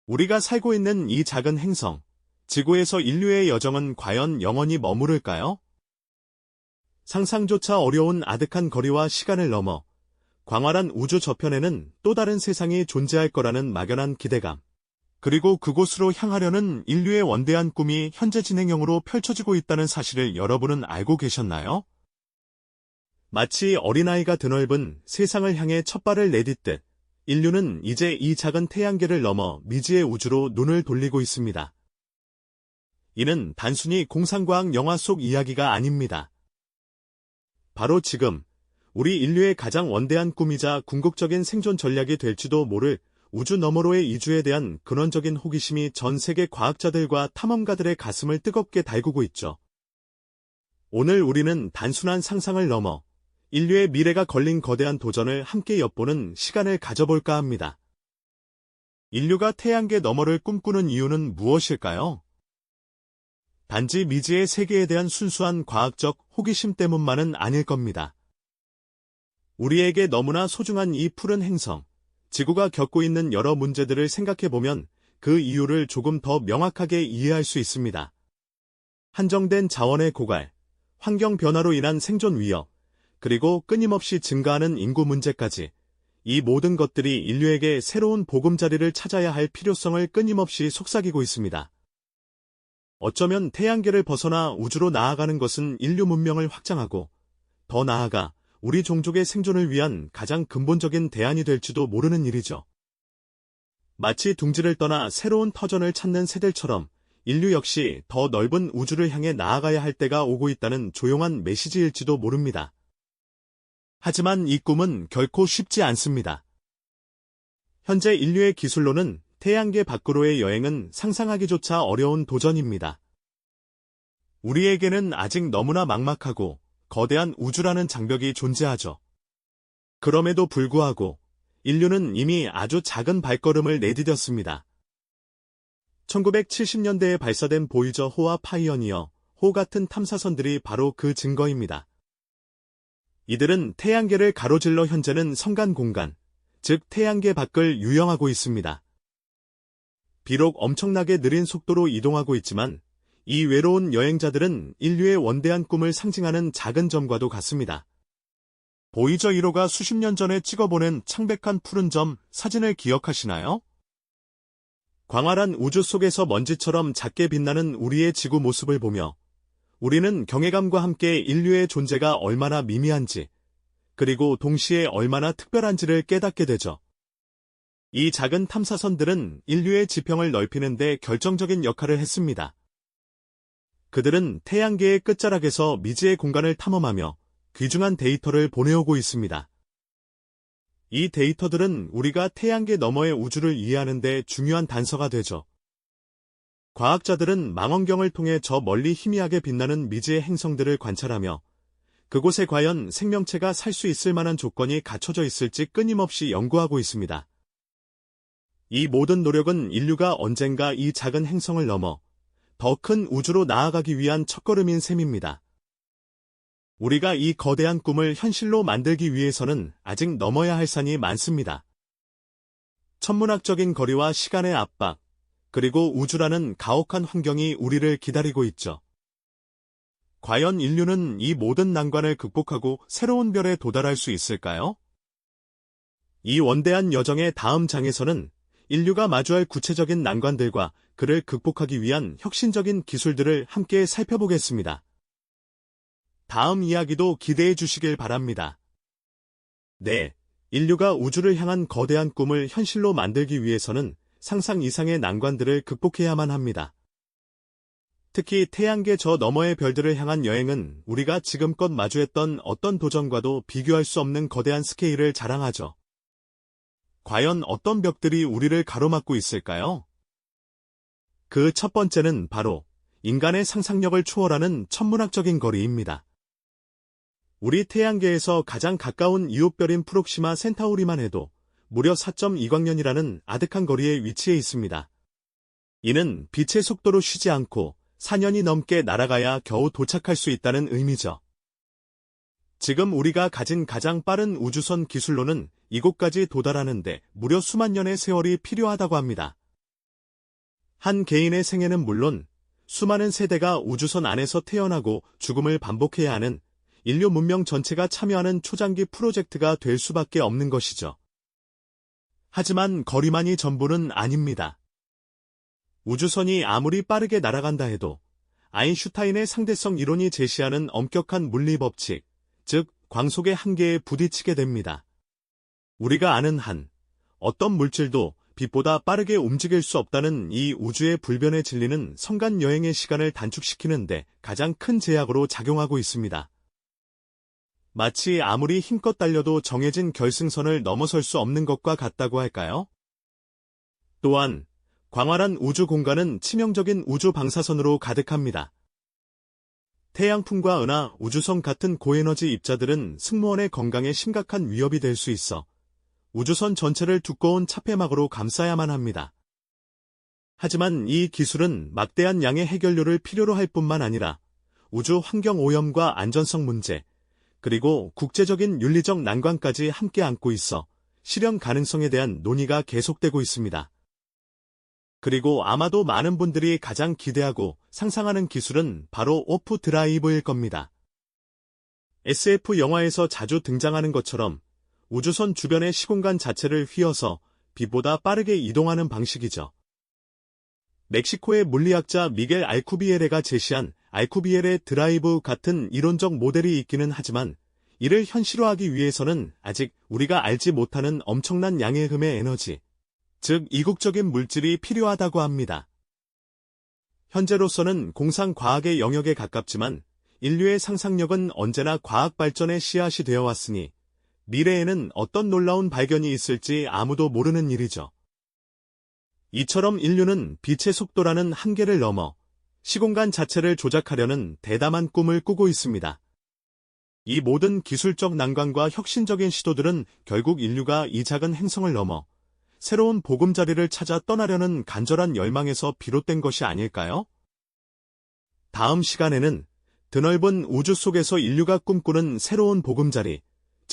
우리가 살고 있는 이 작은 행성, 지구에서 인류의 여정은 과연 영원히 머무를까요? 상상조차 어려운 아득한 거리와 시간을 넘어 광활한 우주 저편에는 또 다른 세상이 존재할 거라는 막연한 기대감. 그리고 그곳으로 향하려는 인류의 원대한 꿈이 현재 진행형으로 펼쳐지고 있다는 사실을 여러분은 알고 계셨나요? 마치 어린아이가 드넓은 세상을 향해 첫발을 내딛듯 인류는 이제 이 작은 태양계를 넘어 미지의 우주로 눈을 돌리고 있습니다. 이는 단순히 공상과학 영화 속 이야기가 아닙니다. 바로 지금 우리 인류의 가장 원대한 꿈이자 궁극적인 생존 전략이 될지도 모를 우주 너머로의 이주에 대한 근원적인 호기심이 전 세계 과학자들과 탐험가들의 가슴을 뜨겁게 달구고 있죠. 오늘 우리는 단순한 상상을 넘어 인류의 미래가 걸린 거대한 도전을 함께 엿보는 시간을 가져볼까 합니다. 인류가 태양계 너머를 꿈꾸는 이유는 무엇일까요? 단지 미지의 세계에 대한 순수한 과학적 호기심 때문만은 아닐 겁니다. 우리에게 너무나 소중한 이 푸른 행성, 지구가 겪고 있는 여러 문제들을 생각해보면 그 이유를 조금 더 명확하게 이해할 수 있습니다. 한정된 자원의 고갈, 환경 변화로 인한 생존 위협, 그리고 끊임없이 증가하는 인구 문제까지 이 모든 것들이 인류에게 새로운 보금자리를 찾아야 할 필요성을 끊임없이 속삭이고 있습니다. 어쩌면 태양계를 벗어나 우주로 나아가는 것은 인류 문명을 확장하고 더 나아가 우리 종족의 생존을 위한 가장 근본적인 대안이 될지도 모르는 일이죠. 마치 둥지를 떠나 새로운 터전을 찾는 새들처럼 인류 역시 더 넓은 우주를 향해 나아가야 할 때가 오고 있다는 조용한 메시지일지도 모릅니다. 하지만 이 꿈은 결코 쉽지 않습니다. 현재 인류의 기술로는 태양계 밖으로의 여행은 상상하기조차 어려운 도전입니다. 우리에게는 아직 너무나 막막하고 거대한 우주라는 장벽이 존재하죠. 그럼에도 불구하고 인류는 이미 아주 작은 발걸음을 내디뎠습니다. 1970년대에 발사된 보이저 호와 파이어니어 호 같은 탐사선들이 바로 그 증거입니다. 이들은 태양계를 가로질러 현재는 성간 공간, 즉 태양계 밖을 유영하고 있습니다. 비록 엄청나게 느린 속도로 이동하고 있지만 이 외로운 여행자들은 인류의 원대한 꿈을 상징하는 작은 점과도 같습니다. 보이저 1호가 수십 년 전에 찍어보낸 창백한 푸른 점 사진을 기억하시나요? 광활한 우주 속에서 먼지처럼 작게 빛나는 우리의 지구 모습을 보며 우리는 경외감과 함께 인류의 존재가 얼마나 미미한지, 그리고 동시에 얼마나 특별한지를 깨닫게 되죠. 이 작은 탐사선들은 인류의 지평을 넓히는 데 결정적인 역할을 했습니다. 그들은 태양계의 끝자락에서 미지의 공간을 탐험하며 귀중한 데이터를 보내오고 있습니다. 이 데이터들은 우리가 태양계 너머의 우주를 이해하는 데 중요한 단서가 되죠. 과학자들은 망원경을 통해 저 멀리 희미하게 빛나는 미지의 행성들을 관찰하며 그곳에 과연 생명체가 살 수 있을 만한 조건이 갖춰져 있을지 끊임없이 연구하고 있습니다. 이 모든 노력은 인류가 언젠가 이 작은 행성을 넘어 더 큰 우주로 나아가기 위한 첫걸음인 셈입니다. 우리가 이 거대한 꿈을 현실로 만들기 위해서는 아직 넘어야 할 산이 많습니다. 천문학적인 거리와 시간의 압박, 그리고 우주라는 가혹한 환경이 우리를 기다리고 있죠. 과연 인류는 이 모든 난관을 극복하고 새로운 별에 도달할 수 있을까요? 이 원대한 여정의 다음 장에서는 인류가 마주할 구체적인 난관들과 그를 극복하기 위한 혁신적인 기술들을 함께 살펴보겠습니다. 다음 이야기도 기대해 주시길 바랍니다. 네, 인류가 우주를 향한 거대한 꿈을 현실로 만들기 위해서는 상상 이상의 난관들을 극복해야만 합니다. 특히 태양계 저 너머의 별들을 향한 여행은 우리가 지금껏 마주했던 어떤 도전과도 비교할 수 없는 거대한 스케일을 자랑하죠. 과연 어떤 벽들이 우리를 가로막고 있을까요? 그 첫 번째는 바로 인간의 상상력을 초월하는 천문학적인 거리입니다. 우리 태양계에서 가장 가까운 이웃별인 프록시마 센타우리만 해도 무려 4.2광년이라는 아득한 거리에 위치해 있습니다. 이는 빛의 속도로 쉬지 않고 4년이 넘게 날아가야 겨우 도착할 수 있다는 의미죠. 지금 우리가 가진 가장 빠른 우주선 기술로는 이곳까지 도달하는데 무려 수만 년의 세월이 필요하다고 합니다. 한 개인의 생애는 물론 수많은 세대가 우주선 안에서 태어나고 죽음을 반복해야 하는 인류 문명 전체가 참여하는 초장기 프로젝트가 될 수밖에 없는 것이죠. 하지만 거리만이 전부는 아닙니다. 우주선이 아무리 빠르게 날아간다 해도 아인슈타인의 상대성 이론이 제시하는 엄격한 물리 법칙, 즉 광속의 한계에 부딪히게 됩니다. 우리가 아는 한 어떤 물질도 빛보다 빠르게 움직일 수 없다는 이 우주의 불변의 진리는 성간 여행의 시간을 단축시키는데 가장 큰 제약으로 작용하고 있습니다. 마치 아무리 힘껏 달려도 정해진 결승선을 넘어설 수 없는 것과 같다고 할까요? 또한 광활한 우주 공간은 치명적인 우주 방사선으로 가득합니다. 태양풍과 은하, 우주선 같은 고에너지 입자들은 승무원의 건강에 심각한 위협이 될 수 있어 우주선 전체를 두꺼운 차폐막으로 감싸야만 합니다. 하지만 이 기술은 막대한 양의 해결료를 필요로 할 뿐만 아니라 우주 환경 오염과 안전성 문제, 그리고 국제적인 윤리적 난관까지 함께 안고 있어 실현 가능성에 대한 논의가 계속되고 있습니다. 그리고 아마도 많은 분들이 가장 기대하고 상상하는 기술은 바로 오프 드라이브일 겁니다. SF 영화에서 자주 등장하는 것처럼 우주선 주변의 시공간 자체를 휘어서 빛보다 빠르게 이동하는 방식이죠. 멕시코의 물리학자 미겔 알쿠비에레가 제시한 알쿠비에레 드라이브 같은 이론적 모델이 있기는 하지만 이를 현실화하기 위해서는 아직 우리가 알지 못하는 엄청난 양의 흠의 에너지, 즉 이국적인 물질이 필요하다고 합니다. 현재로서는 공상과학의 영역에 가깝지만 인류의 상상력은 언제나 과학 발전의 씨앗이 되어 왔으니 미래에는 어떤 놀라운 발견이 있을지 아무도 모르는 일이죠. 이처럼 인류는 빛의 속도라는 한계를 넘어 시공간 자체를 조작하려는 대담한 꿈을 꾸고 있습니다. 이 모든 기술적 난관과 혁신적인 시도들은 결국 인류가 이 작은 행성을 넘어 새로운 보금자리를 찾아 떠나려는 간절한 열망에서 비롯된 것이 아닐까요? 다음 시간에는 드넓은 우주 속에서 인류가 꿈꾸는 새로운 보금자리,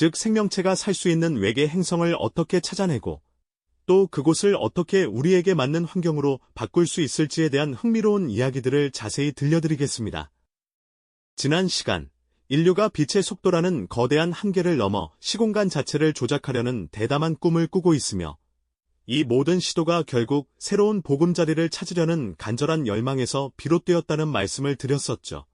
즉 생명체가 살 수 있는 외계 행성을 어떻게 찾아내고 또 그곳을 어떻게 우리에게 맞는 환경으로 바꿀 수 있을지에 대한 흥미로운 이야기들을 자세히 들려드리겠습니다. 지난 시간, 인류가 빛의 속도라는 거대한 한계를 넘어 시공간 자체를 조작하려는 대담한 꿈을 꾸고 있으며 이 모든 시도가 결국 새로운 보금자리를 찾으려는 간절한 열망에서 비롯되었다는 말씀을 드렸었죠.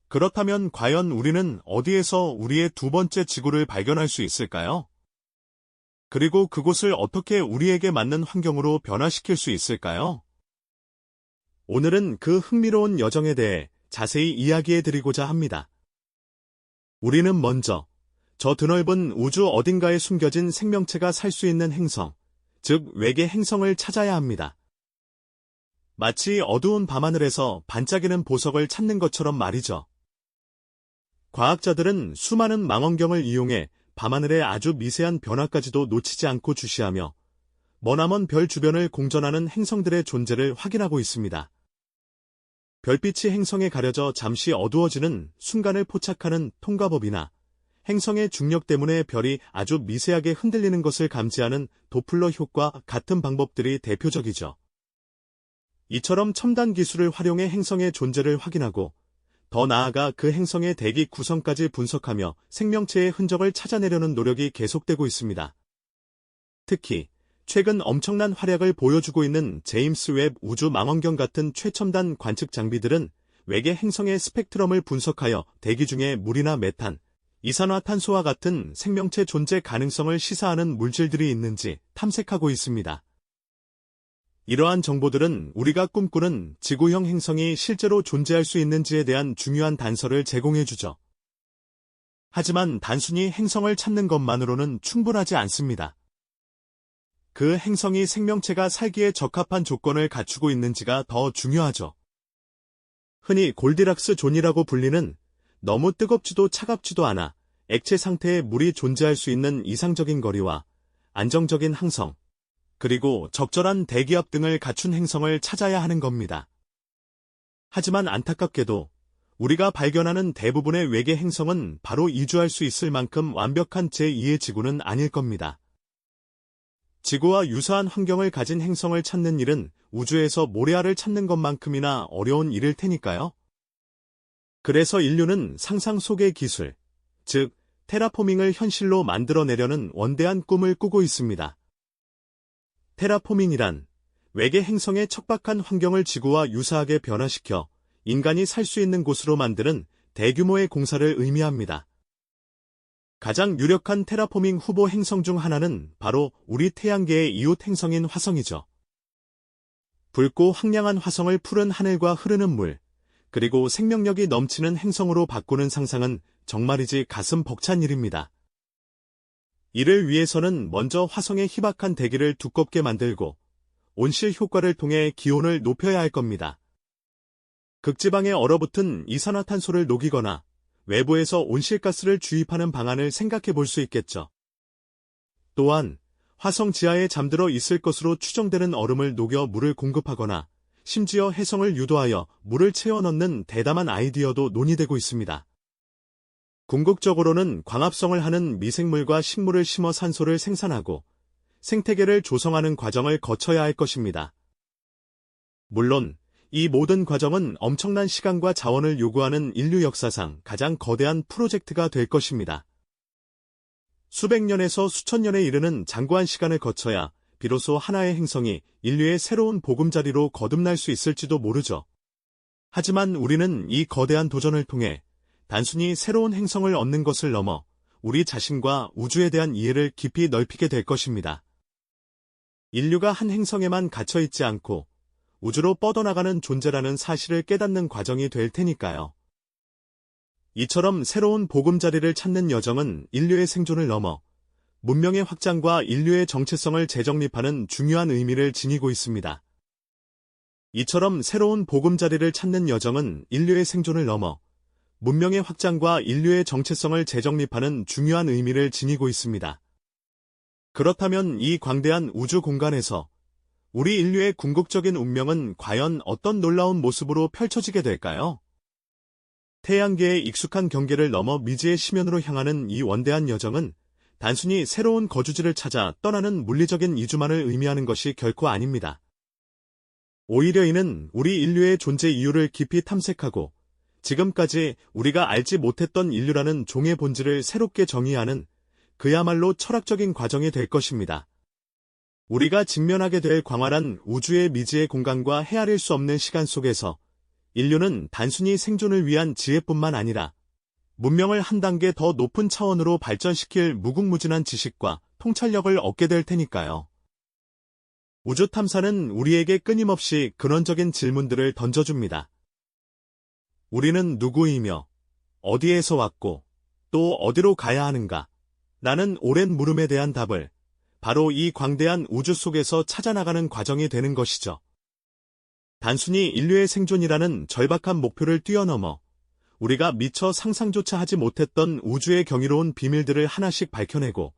그렇다면 과연 우리는 어디에서 우리의 두 번째 지구를 발견할 수 있을까요? 그리고 그곳을 어떻게 우리에게 맞는 환경으로 변화시킬 수 있을까요? 오늘은 그 흥미로운 여정에 대해 자세히 이야기해드리고자 합니다. 우리는 먼저 저 드넓은 우주 어딘가에 숨겨진 생명체가 살 수 있는 행성, 즉 외계 행성을 찾아야 합니다. 마치 어두운 밤하늘에서 반짝이는 보석을 찾는 것처럼 말이죠. 과학자들은 수많은 망원경을 이용해 밤하늘의 아주 미세한 변화까지도 놓치지 않고 주시하며 머나먼 별 주변을 공전하는 행성들의 존재를 확인하고 있습니다. 별빛이 행성에 가려져 잠시 어두워지는 순간을 포착하는 통과법이나 행성의 중력 때문에 별이 아주 미세하게 흔들리는 것을 감지하는 도플러 효과 같은 방법들이 대표적이죠. 이처럼 첨단 기술을 활용해 행성의 존재를 확인하고 더 나아가 그 행성의 대기 구성까지 분석하며 생명체의 흔적을 찾아내려는 노력이 계속되고 있습니다. 특히 최근 엄청난 활약을 보여주고 있는 제임스 웹 우주 망원경 같은 최첨단 관측 장비들은 외계 행성의 스펙트럼을 분석하여 대기 중에 물이나 메탄, 이산화탄소와 같은 생명체 존재 가능성을 시사하는 물질들이 있는지 탐색하고 있습니다. 이러한 정보들은 우리가 꿈꾸는 지구형 행성이 실제로 존재할 수 있는지에 대한 중요한 단서를 제공해주죠. 하지만 단순히 행성을 찾는 것만으로는 충분하지 않습니다. 그 행성이 생명체가 살기에 적합한 조건을 갖추고 있는지가 더 중요하죠. 흔히 골디락스 존이라고 불리는 너무 뜨겁지도 차갑지도 않아 액체 상태의 물이 존재할 수 있는 이상적인 거리와 안정적인 항성, 그리고 적절한 대기압 등을 갖춘 행성을 찾아야 하는 겁니다. 하지만 안타깝게도 우리가 발견하는 대부분의 외계 행성은 바로 이주할 수 있을 만큼 완벽한 제2의 지구는 아닐 겁니다. 지구와 유사한 환경을 가진 행성을 찾는 일은 우주에서 모래알을 찾는 것만큼이나 어려운 일일 테니까요. 그래서 인류는 상상 속의 기술, 즉 테라포밍을 현실로 만들어내려는 원대한 꿈을 꾸고 있습니다. 테라포밍이란 외계 행성의 척박한 환경을 지구와 유사하게 변화시켜 인간이 살 수 있는 곳으로 만드는 대규모의 공사를 의미합니다. 가장 유력한 테라포밍 후보 행성 중 하나는 바로 우리 태양계의 이웃 행성인 화성이죠. 붉고 황량한 화성을 푸른 하늘과 흐르는 물, 그리고 생명력이 넘치는 행성으로 바꾸는 상상은 정말이지 가슴 벅찬 일입니다. 이를 위해서는 먼저 화성의 희박한 대기를 두껍게 만들고 온실 효과를 통해 기온을 높여야 할 겁니다. 극지방에 얼어붙은 이산화탄소를 녹이거나 외부에서 온실가스를 주입하는 방안을 생각해 볼 수 있겠죠. 또한 화성 지하에 잠들어 있을 것으로 추정되는 얼음을 녹여 물을 공급하거나 심지어 해성을 유도하여 물을 채워 넣는 대담한 아이디어도 논의되고 있습니다. 궁극적으로는 광합성을 하는 미생물과 식물을 심어 산소를 생산하고 생태계를 조성하는 과정을 거쳐야 할 것입니다. 물론 이 모든 과정은 엄청난 시간과 자원을 요구하는 인류 역사상 가장 거대한 프로젝트가 될 것입니다. 수백 년에서 수천 년에 이르는 장구한 시간을 거쳐야 비로소 하나의 행성이 인류의 새로운 보금자리로 거듭날 수 있을지도 모르죠. 하지만 우리는 이 거대한 도전을 통해 단순히 새로운 행성을 얻는 것을 넘어 우리 자신과 우주에 대한 이해를 깊이 넓히게 될 것입니다. 인류가 한 행성에만 갇혀 있지 않고 우주로 뻗어나가는 존재라는 사실을 깨닫는 과정이 될 테니까요. 이처럼 새로운 보금자리를 찾는 여정은 인류의 생존을 넘어 문명의 확장과 인류의 정체성을 재정립하는 중요한 의미를 지니고 있습니다. 이처럼 새로운 보금자리를 찾는 여정은 인류의 생존을 넘어 문명의 확장과 인류의 정체성을 재정립하는 중요한 의미를 지니고 있습니다. 그렇다면 이 광대한 우주 공간에서 우리 인류의 궁극적인 운명은 과연 어떤 놀라운 모습으로 펼쳐지게 될까요? 태양계의 익숙한 경계를 넘어 미지의 심연으로 향하는 이 원대한 여정은 단순히 새로운 거주지를 찾아 떠나는 물리적인 이주만을 의미하는 것이 결코 아닙니다. 오히려 이는 우리 인류의 존재 이유를 깊이 탐색하고 지금까지 우리가 알지 못했던 인류라는 종의 본질을 새롭게 정의하는 그야말로 철학적인 과정이 될 것입니다. 우리가 직면하게 될 광활한 우주의 미지의 공간과 헤아릴 수 없는 시간 속에서 인류는 단순히 생존을 위한 지혜뿐만 아니라 문명을 한 단계 더 높은 차원으로 발전시킬 무궁무진한 지식과 통찰력을 얻게 될 테니까요. 우주 탐사는 우리에게 끊임없이 근원적인 질문들을 던져줍니다. 우리는 누구이며 어디에서 왔고 또 어디로 가야 하는가? 라는 오랜 물음에 대한 답을 바로 이 광대한 우주 속에서 찾아나가는 과정이 되는 것이죠. 단순히 인류의 생존이라는 절박한 목표를 뛰어넘어 우리가 미처 상상조차 하지 못했던 우주의 경이로운 비밀들을 하나씩 밝혀내고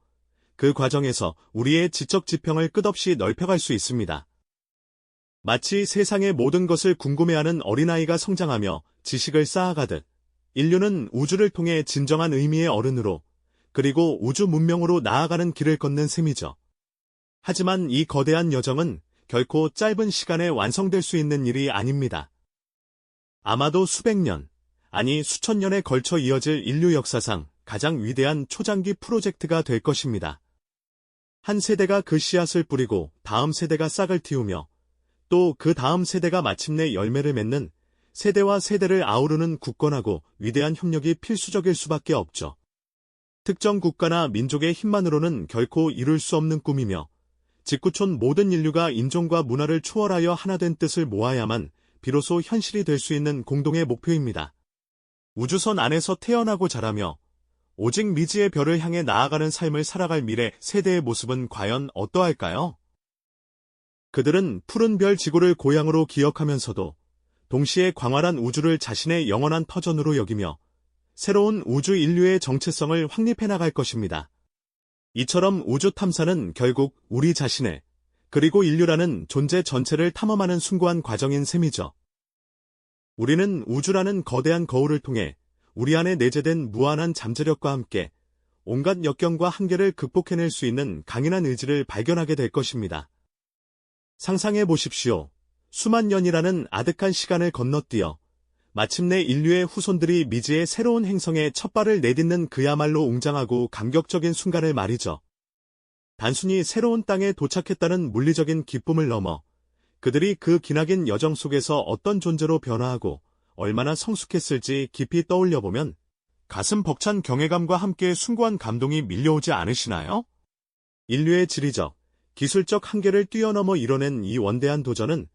그 과정에서 우리의 지적 지평을 끝없이 넓혀갈 수 있습니다. 마치 세상의 모든 것을 궁금해하는 어린아이가 성장하며 지식을 쌓아가듯 인류는 우주를 통해 진정한 의미의 어른으로 그리고 우주 문명으로 나아가는 길을 걷는 셈이죠. 하지만 이 거대한 여정은 결코 짧은 시간에 완성될 수 있는 일이 아닙니다. 아마도 수백 년, 아니 수천 년에 걸쳐 이어질 인류 역사상 가장 위대한 초장기 프로젝트가 될 것입니다. 한 세대가 그 씨앗을 뿌리고 다음 세대가 싹을 틔우며 또 그 다음 세대가 마침내 열매를 맺는 세대와 세대를 아우르는 굳건하고 위대한 협력이 필수적일 수밖에 없죠. 특정 국가나 민족의 힘만으로는 결코 이룰 수 없는 꿈이며 직구촌 모든 인류가 인종과 문화를 초월하여 하나 된 뜻을 모아야만 비로소 현실이 될 수 있는 공동의 목표입니다. 우주선 안에서 태어나고 자라며 오직 미지의 별을 향해 나아가는 삶을 살아갈 미래 세대의 모습은 과연 어떠할까요? 그들은 푸른 별 지구를 고향으로 기억하면서도 동시에 광활한 우주를 자신의 영원한 터전으로 여기며 새로운 우주 인류의 정체성을 확립해 나갈 것입니다. 이처럼 우주 탐사는 결국 우리 자신을 그리고 인류라는 존재 전체를 탐험하는 숭고한 과정인 셈이죠. 우리는 우주라는 거대한 거울을 통해 우리 안에 내재된 무한한 잠재력과 함께 온갖 역경과 한계를 극복해낼 수 있는 강인한 의지를 발견하게 될 것입니다. 상상해 보십시오. 수만 년이라는 아득한 시간을 건너뛰어 마침내 인류의 후손들이 미지의 새로운 행성에 첫 발을 내딛는 그야말로 웅장하고 감격적인 순간을 말이죠. 단순히 새로운 땅에 도착했다는 물리적인 기쁨을 넘어 그들이 그 기나긴 여정 속에서 어떤 존재로 변화하고 얼마나 성숙했을지 깊이 떠올려보면 가슴 벅찬 경외감과 함께 숭고한 감동이 밀려오지 않으시나요? 인류의 지리적, 기술적 한계를 뛰어넘어 이뤄낸 이 원대한 도전은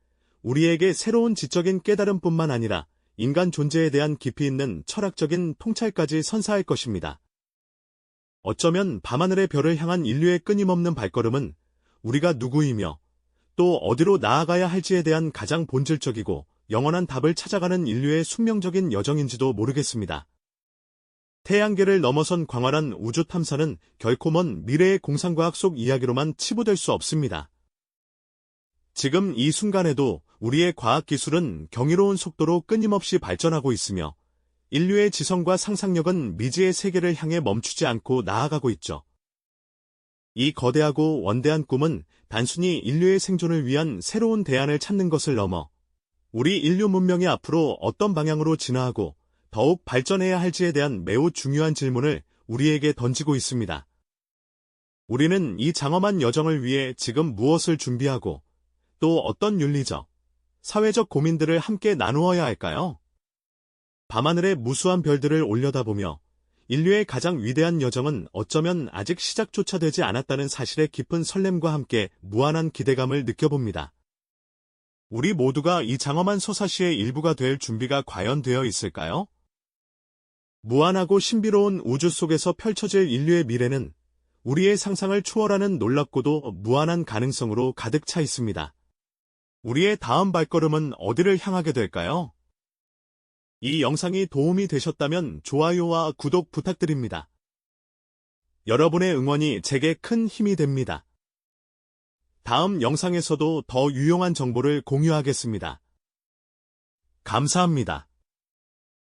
우리에게 새로운 지적인 깨달음뿐만 아니라 인간 존재에 대한 깊이 있는 철학적인 통찰까지 선사할 것입니다. 어쩌면 밤하늘의 별을 향한 인류의 끊임없는 발걸음은 우리가 누구이며 또 어디로 나아가야 할지에 대한 가장 본질적이고 영원한 답을 찾아가는 인류의 숙명적인 여정인지도 모르겠습니다. 태양계를 넘어선 광활한 우주 탐사는 결코 먼 미래의 공상과학 속 이야기로만 치부될 수 없습니다. 지금 이 순간에도 우리의 과학기술은 경이로운 속도로 끊임없이 발전하고 있으며 인류의 지성과 상상력은 미지의 세계를 향해 멈추지 않고 나아가고 있죠. 이 거대하고 원대한 꿈은 단순히 인류의 생존을 위한 새로운 대안을 찾는 것을 넘어 우리 인류 문명이 앞으로 어떤 방향으로 진화하고 더욱 발전해야 할지에 대한 매우 중요한 질문을 우리에게 던지고 있습니다. 우리는 이 장엄한 여정을 위해 지금 무엇을 준비하고 또 어떤 윤리적, 사회적 고민들을 함께 나누어야 할까요? 밤하늘의 무수한 별들을 올려다보며 인류의 가장 위대한 여정은 어쩌면 아직 시작조차 되지 않았다는 사실의 깊은 설렘과 함께 무한한 기대감을 느껴봅니다. 우리 모두가 이 장엄한 서사시의 일부가 될 준비가 과연 되어 있을까요? 무한하고 신비로운 우주 속에서 펼쳐질 인류의 미래는 우리의 상상을 초월하는 놀랍고도 무한한 가능성으로 가득 차 있습니다. 우리의 다음 발걸음은 어디를 향하게 될까요? 이 영상이 도움이 되셨다면 좋아요와 구독 부탁드립니다. 여러분의 응원이 제게 큰 힘이 됩니다. 다음 영상에서도 더 유용한 정보를 공유하겠습니다. 감사합니다.